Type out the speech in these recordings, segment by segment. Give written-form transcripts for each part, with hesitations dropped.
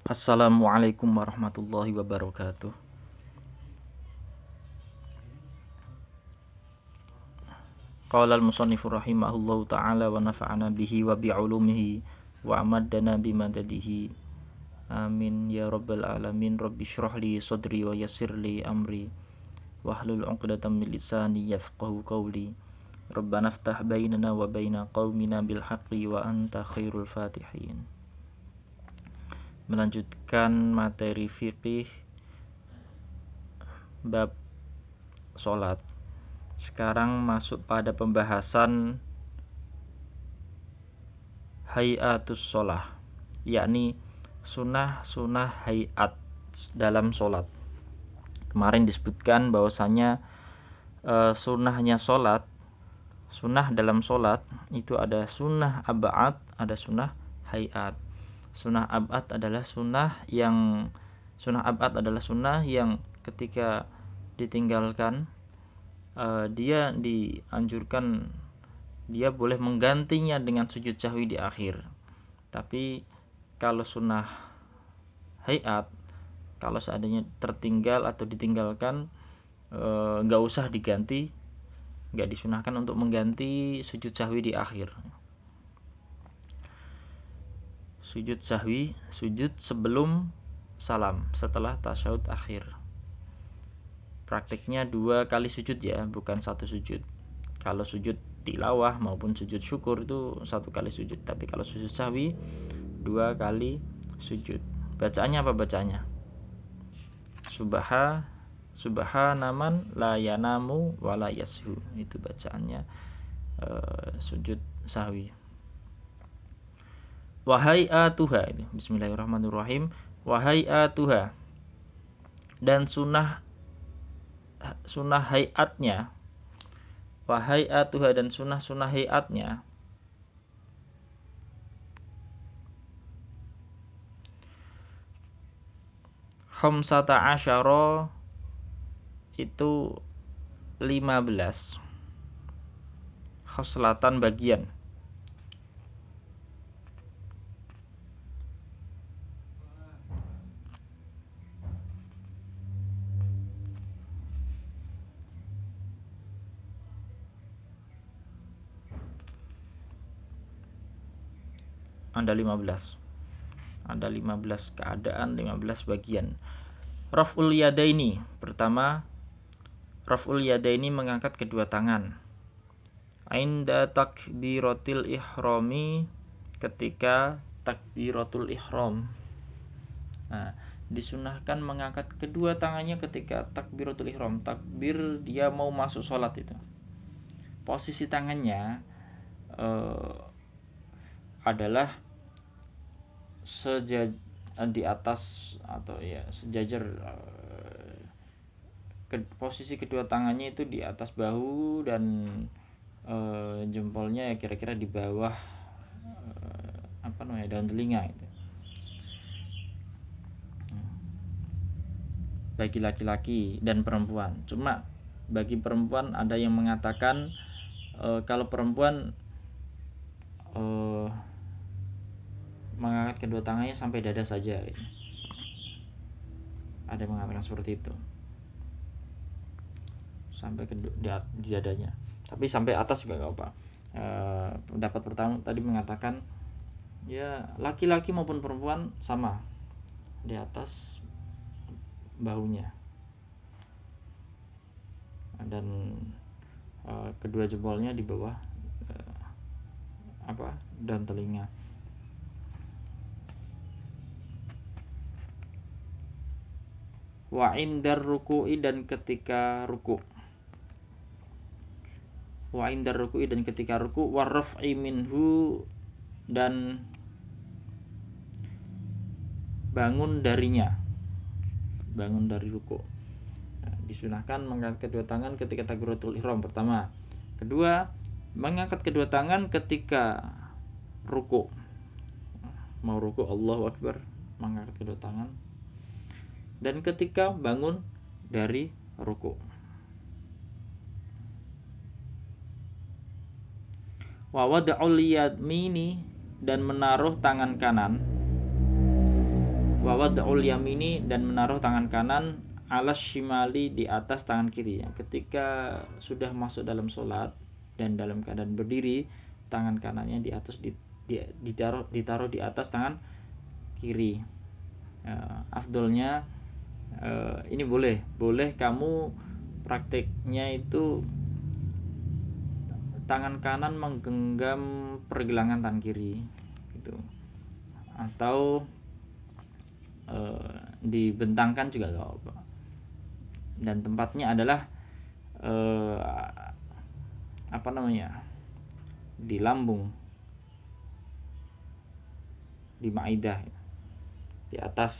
Assalamualaikum warahmatullahi wabarakatuh. Qala al-musannifu rahimahullahu ta'ala wa nafa'ana bihi wa bi'ulumihi wa amaddana bimadadihi. Amin ya rabbal alamin. Rabbi shrah li sadri wa yassir li amri wahlul 'uqdatam min lisani yafqahu qawli. Rabbana iftah bainana wa baina qaumina bil haqqi wa anta khairul fatihin. Melanjutkan materi fikih bab salat. Sekarang masuk pada pembahasan hayatus sholah, yakni sunnah-sunnah hayat dalam sholat. Kemarin disebutkan bahwasanya sunnahnya sholat, sunnah dalam sholat itu ada sunnah ab'ad, ada sunnah hayat. Sunnah ab'ad adalah sunnah yang ketika ditinggalkan dia dianjurkan, dia boleh menggantinya dengan sujud sahwi di akhir. Tapi kalau sunnah hayat, kalau seandainya tertinggal atau ditinggalkan, nggak usah diganti, nggak disunahkan untuk mengganti sujud sahwi di akhir. Sujud sahwi, sujud sebelum salam, setelah tasyahud akhir. Praktiknya 2 kali sujud ya, bukan 1 sujud. Kalau sujud tilawah maupun sujud syukur itu 1 kali sujud. Tapi kalau sujud sahwi 2 kali sujud. Bacaannya apa bacaannya? Subhanaman la yanamu wa la yashu. Itu bacaannya sujud sahwi. Wahai atuha, bismillahirrahmanirrahim. Wahai atuha, dan sunnah hayatnya, wahai atuha, dan sunnah hayatnya, khamsata asyara itu 15 khoslatan bagian. Ada 15 keadaan, 15 bagian. Raf'ul yadaini, pertama raf'ul yadaini, mengangkat kedua tangan. Inda takbiratil ihrami, ketika takbiratul ihram. Nah, disunahkan mengangkat kedua tangannya ketika takbiratul ihram, takbir dia mau masuk sholat itu. Posisi tangannya adalah di atas atau ya sejajar, posisi kedua tangannya itu di atas bahu dan jempolnya ya kira-kira di bawah daun telinga itu. Bagi laki-laki dan perempuan. Cuma bagi perempuan ada yang mengatakan kalau perempuan mengangkat kedua tangannya sampai dada saja. Ada yang mengatakan seperti itu, sampai di dadanya. Tapi sampai atas juga nggak apa. Pendapat pertama tadi mengatakan ya laki-laki maupun perempuan sama di atas bahunya, dan kedua jempolnya di bawah daun telinga. Wa indar ruku'i, dan ketika ruku'. Wa indar ruku'i, dan ketika ruku'. Wa raf'i minhu, dan bangun darinya, bangun dari ruku'. Nah, disunahkan mengangkat kedua tangan ketika takbiratul ihram pertama. Kedua, mengangkat kedua tangan ketika ruku'. Mau ruku' Allahu Akbar, mengangkat kedua tangan. Dan ketika bangun dari ruku'. Wa wada'ul yamini, dan menaruh tangan kanan. Wa wad'ul yamini, dan menaruh tangan kanan alas shimali, di atas tangan kiri. Ketika sudah masuk dalam sholat dan dalam keadaan berdiri, tangan kanannya di atas ditaruh di atas tangan kiri. Afdolnya ini boleh kamu prakteknya itu tangan kanan menggenggam pergelangan tangan kiri gitu, atau dibentangkan juga gak apa. Dan tempatnya adalah di lambung, di maidah, di atas,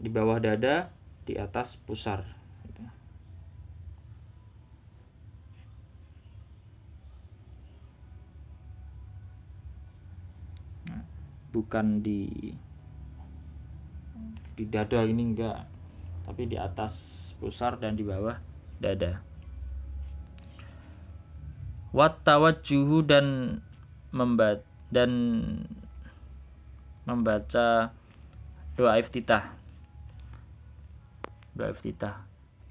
di bawah dada, di atas pusar gitu. Bukan di dada ini, enggak, tapi di atas pusar dan di bawah dada. Wat tawajjuhu, dan membaca doa iftitah.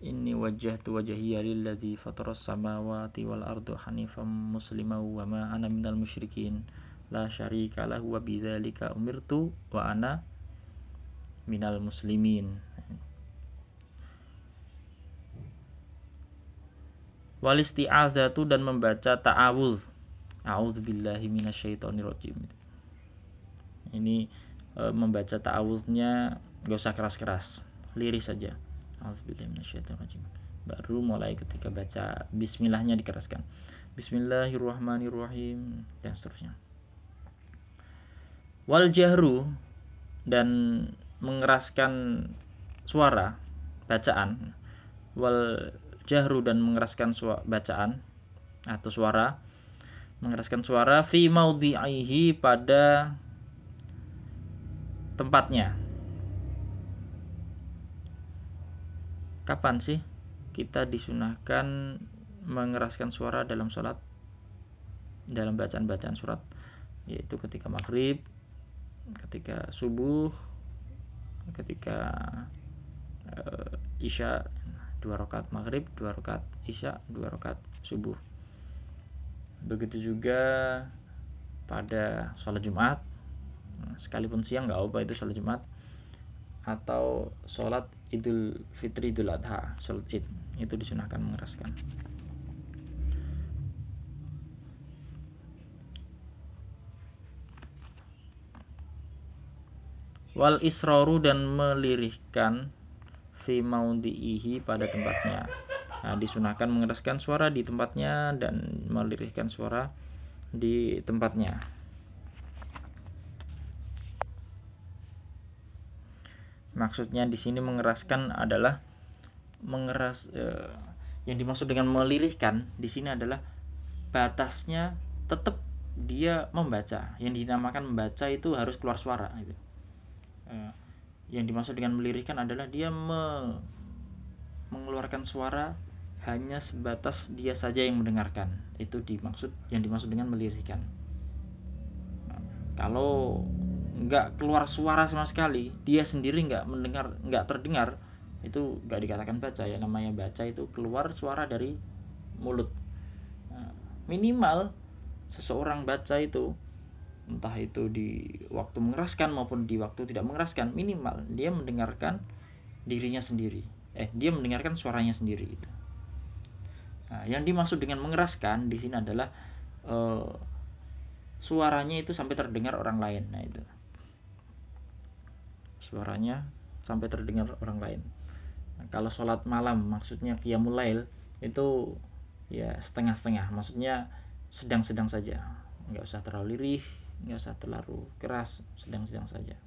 Inni wajjahtu wajhiya lilladzi fataras samawati wal arda hanifan musliman wa ma ana minal musyrikin la syarika lahu wa bidzalika umirtu wa ana minal muslimin. Wal isti'adzatu, dan membaca ta'awudz. A'udzubillahi minasyaitonir rajim. Ini membaca ta'awudznya gak usah keras-keras, liris saja. A'udzubillahi minasyaitonir rajim. Baru mulai ketika baca bismillahnya dikeraskan. Bismillahirrahmanirrahim, dan seterusnya. Wal jahru, dan mengeraskan suara bacaan. Wal jahru, dan mengeraskan bacaan atau suara, mengeraskan suara fi maudhi'ihi, pada tempatnya. Kapan sih kita disunahkan mengeraskan suara dalam sholat, dalam bacaan-bacaan surat? Yaitu ketika maghrib, ketika subuh, ketika isya 2 rakaat maghrib, 2 rakaat isya, 2 rakaat subuh. Begitu juga pada sholat Jumat, sekalipun siang nggak apa itu sholat Jumat, atau sholat Idul Fitri, Idul Adha, sholat Id, itu disunahkan mengeraskan. Wal isroru, dan melirihkan fi maudhi'ihi, pada tempatnya. Disunahkan mengeraskan suara di tempatnya dan melirihkan suara di tempatnya. Maksudnya di sini mengeraskan adalah yang dimaksud dengan melirihkan di sini adalah batasnya tetap dia membaca. Yang dinamakan membaca itu harus keluar suara gitu. Yang dimaksud dengan melirihkan adalah dia mengeluarkan suara hanya sebatas dia saja yang mendengarkan. Itu yang dimaksud dengan melirihkan. Kalau nggak keluar suara sama sekali, dia sendiri nggak terdengar, itu nggak dikatakan baca ya. Namanya baca itu keluar suara dari mulut. Minimal seseorang baca itu, entah itu di waktu mengeraskan maupun di waktu tidak mengeraskan, minimal dia mendengarkan dirinya sendiri. Dia mendengarkan suaranya sendiri itu. Yang dimaksud dengan mengeraskan di sini adalah suaranya itu sampai terdengar orang lain. Itu suaranya sampai terdengar orang lain. Kalau sholat malam, maksudnya qiyamul lail, itu ya setengah-setengah, maksudnya sedang-sedang saja, nggak usah terlalu lirih, nggak usah terlalu keras, sedang-sedang saja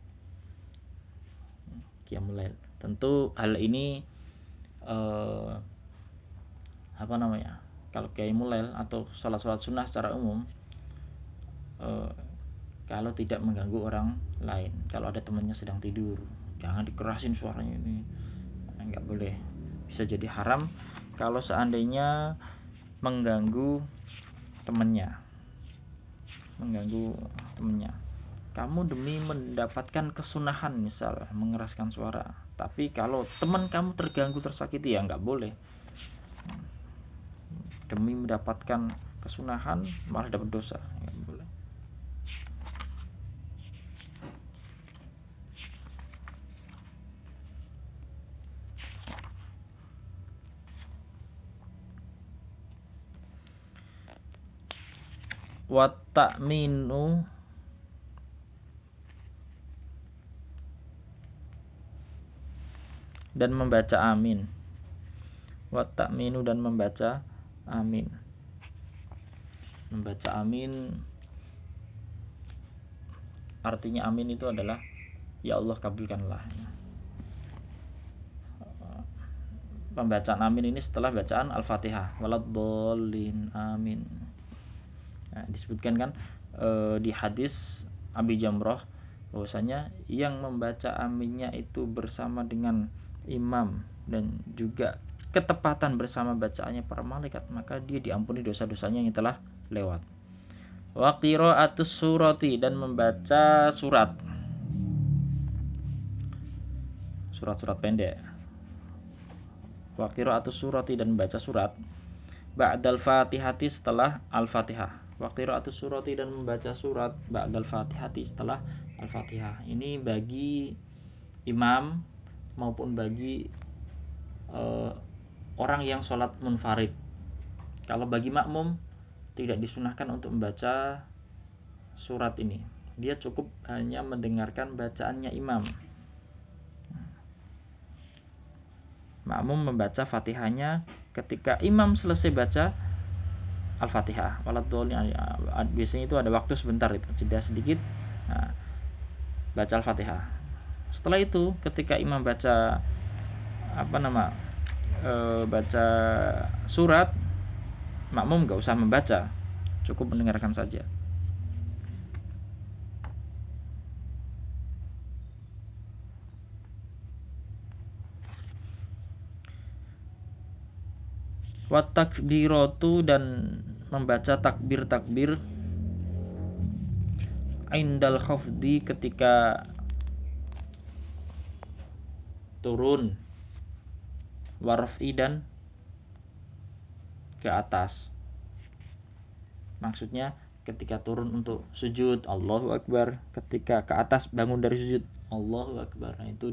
qiyamul lail. Tentu hal ini kalau qiyamul lail atau salat-salat sunnah secara umum, kalau tidak mengganggu orang lain. Kalau ada temannya sedang tidur, jangan dikerasin suaranya, ini nggak boleh, bisa jadi haram kalau seandainya mengganggu temannya. kamu demi mendapatkan kesunahan, misal mengeraskan suara. Tapi kalau teman kamu terganggu, tersakiti, ya nggak boleh. Demi mendapatkan kesunahan malah dapat dosa, nggak boleh. Wa ta'minu dan membaca amin. Wa ta'minu dan membaca amin. Membaca amin artinya amin itu adalah ya Allah kabulkanlah. Pembacaan amin ini setelah bacaan Al-Fatihah. Waladhdallin amin. Nah, disebutkan kan di hadis Abi Jamrah bahwasanya yang membaca aminnya itu bersama dengan imam dan juga ketepatan bersama bacaannya para malaikat, maka dia diampuni dosa-dosanya yang telah lewat. Wa qira'atus surati dan membaca surat. Surat-surat pendek. Wa qira'atus surati dan membaca surat. Ba'dal Fatihati setelah Al-Fatihah. Wa qira'atus surati dan membaca surat ba'dal Fatihati setelah Al-Fatihah. Ini bagi imam maupun bagi orang yang sholat munfarid. Kalau bagi makmum tidak disunahkan untuk membaca surat ini. Dia cukup hanya mendengarkan bacaannya imam. Makmum membaca Fatihahnya ketika imam selesai baca Al-Fatihah. Waladhdallin, biasanya itu ada waktu sebentar, itu jeda sedikit. Nah, baca Al-Fatihah. Setelah itu ketika imam baca baca surat, makmum enggak usah membaca, cukup mendengarkan saja. Wa takbiratu dan membaca takbir-takbir indal khafdi ketika turun, warfi dan ke atas. Maksudnya ketika turun untuk sujud Allahu Akbar, ketika ke atas bangun dari sujud Allahu Akbar. Nah, itu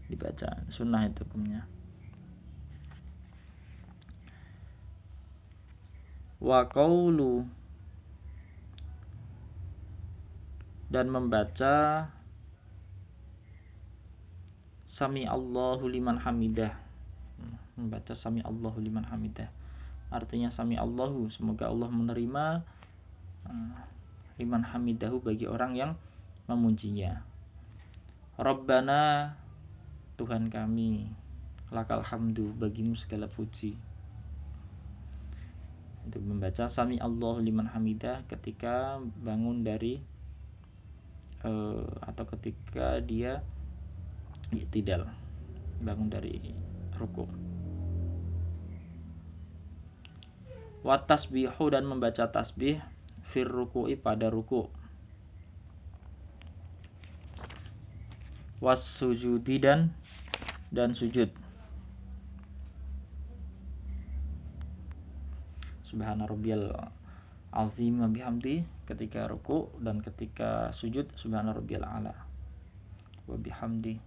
dibaca, sunnah itu hukumnya. Wa qaulu dan membaca Sami Allahu liman hamidah. Membaca Sami Allahu liman hamidah artinya Sami Allahu, semoga Allah menerima liman hamidahu bagi orang yang memujinya. Rabbana Tuhan kami, lakal hamdu bagimu segala puji. Untuk membaca Sami Allahu liman hamidah ketika bangun dari atau ketika dia i'tidal, bangun dari ruku. Wa tasbihu dan membaca tasbih fir ruku'i pada ruku. Was sujudi dan sujud. Subhana rabbiyal azim wa bihamdi ketika ruku, dan ketika sujud subhana rabbiyal a'la wa bihamdi.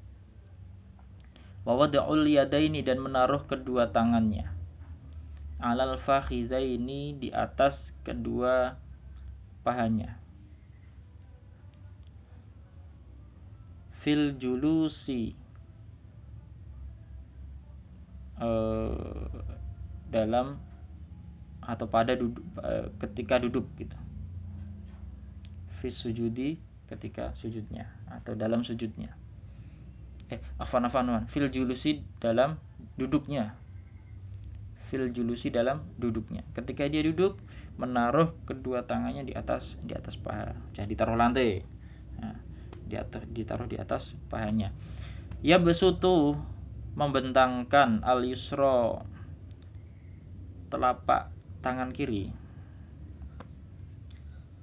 Wa wada'ul yadaini dan menaruh kedua tangannya alal fakhizaini di atas kedua pahanya. Fil julusi dalam atau pada duduk, ketika duduk gitu. Fis sujudi ketika sujudnya atau dalam sujudnya. Afwan. Fil julusi dalam duduknya. Fil julusi dalam duduknya. Ketika dia duduk, menaruh kedua tangannya di atas paha. Jangan ditaruh lantai. Nah, ditaruh di atas pahanya. Ya besutu membentangkan al yusra telapak tangan kiri.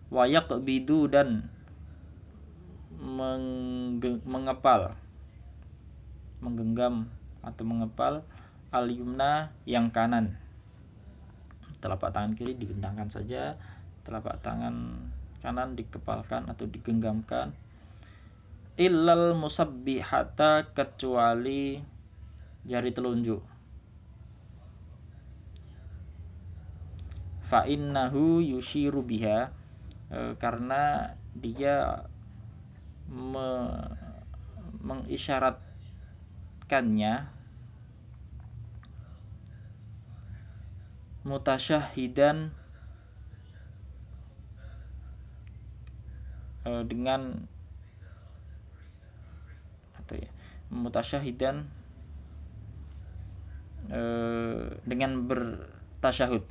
Wa yaqbidu dan mengepal, menggenggam atau mengepal al-yumna yang kanan. Telapak tangan kiri dibentangkan saja, telapak tangan kanan dikepalkan atau digenggamkan. Illal musabbihata, kecuali jari telunjuk. Fa innahu yushiru biha, karena dia mengisyaratkannya mutasyahidan, dengan mutasyahidan, dengan bertasyahud.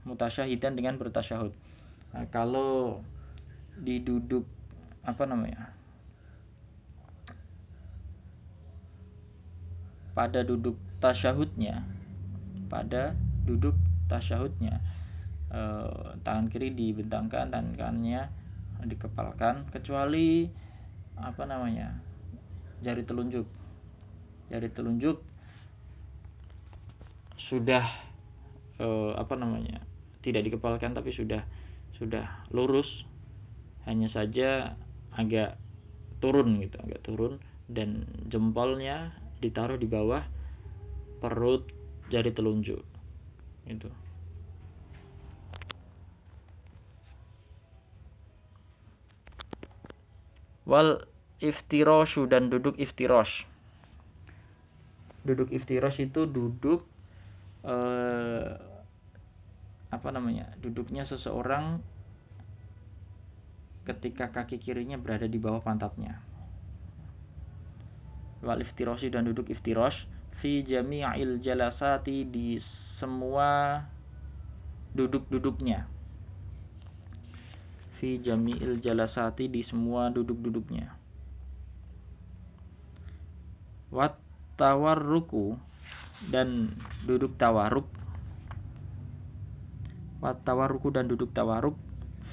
Mutasyahidan dengan bertasyahud. Nah, kalau diduduk pada duduk tasyahudnya, tangan kiri dibentangkan dan kanannya dikepalkan, kecuali jari telunjuk sudah tidak dikepalkan tapi sudah lurus, hanya saja agak turun dan jempolnya ditaruh di bawah perut jari telunjuk itu. Wal iftirashu, dan duduk iftirash. Duduk iftirash itu duduk duduknya seseorang ketika kaki kirinya berada di bawah pantatnya. Wal iftirashi, dan duduk iftirash fi jami'il jalasati, di semua duduk-duduknya. Fi jami'il jalasati, di semua duduk-duduknya. Wat tawarruku, dan duduk tawarruk. Wat tawarruku, dan duduk tawarruk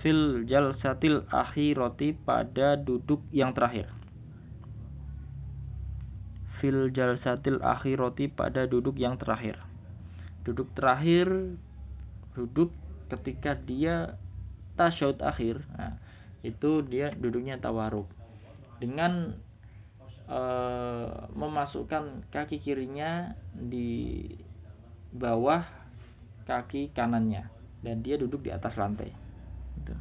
fil jalsatil akhirati, pada duduk yang terakhir. Fil jalsatil akhirati, pada duduk yang terakhir. Duduk terakhir, duduk ketika dia tasyahud akhir, itu dia duduknya tawarruk dengan memasukkan kaki kirinya di bawah kaki kanannya dan dia duduk di atas lantai. Gitu.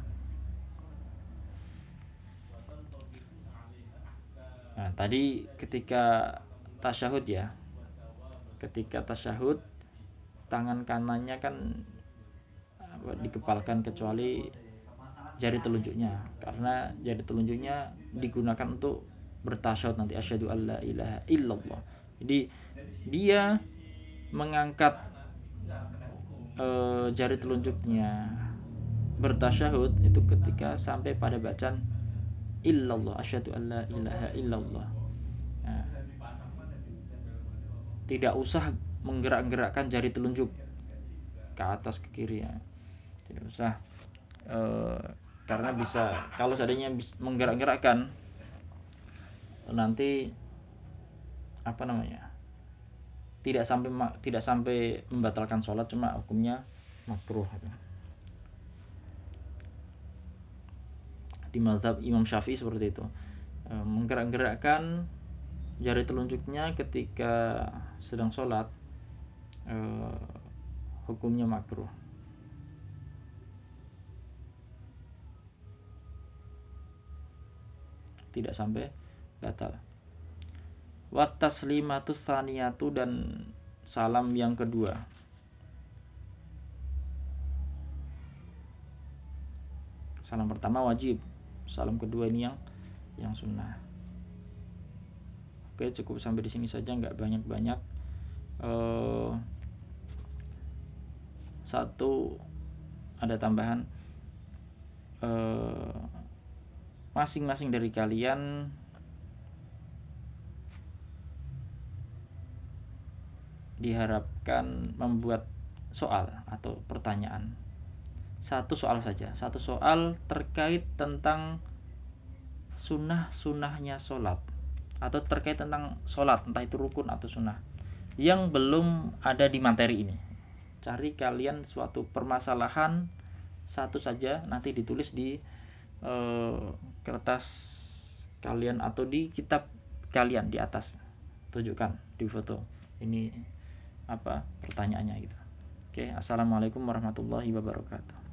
Nah, tadi ketika tasyahud tangan kanannya kan dikepalkan kecuali jari telunjuknya, karena jari telunjuknya digunakan untuk bertasyahud nanti, asyhadu alla ilaha illallah. Jadi dia mengangkat jari telunjuknya bertasyahud itu ketika sampai pada bacaan illallah, asyhadu alla ilaha illallah. Nah, tidak usah menggerak-gerakkan jari telunjuk ke atas ke kiri ya. Tidak usah, karena bisa, kalau seandainya menggerak-gerakkan nanti tidak sampai membatalkan sholat, cuma hukumnya makruh. Di mazhab Imam Syafi'i seperti itu, menggerak-gerakkan jari telunjuknya ketika sedang sholat hukumnya makruh. Tidak sampai batal. Wat taslimatus tsaniyatu, dan salam yang kedua. Salam pertama wajib, salam kedua ini yang sunnah. Oke, cukup sampai di sini saja, nggak banyak-banyak. Satu, ada tambahan, masing-masing dari kalian diharapkan membuat soal atau pertanyaan Satu soal saja, satu soal terkait tentang sunnahnya sholat, atau terkait tentang sholat, entah itu rukun atau sunnah, yang belum ada di materi ini. Cari kalian suatu permasalahan satu saja, nanti ditulis di kertas kalian atau di kitab kalian di atas, tunjukkan di foto ini apa pertanyaannya gitu. Oke, assalamualaikum warahmatullahi wabarakatuh.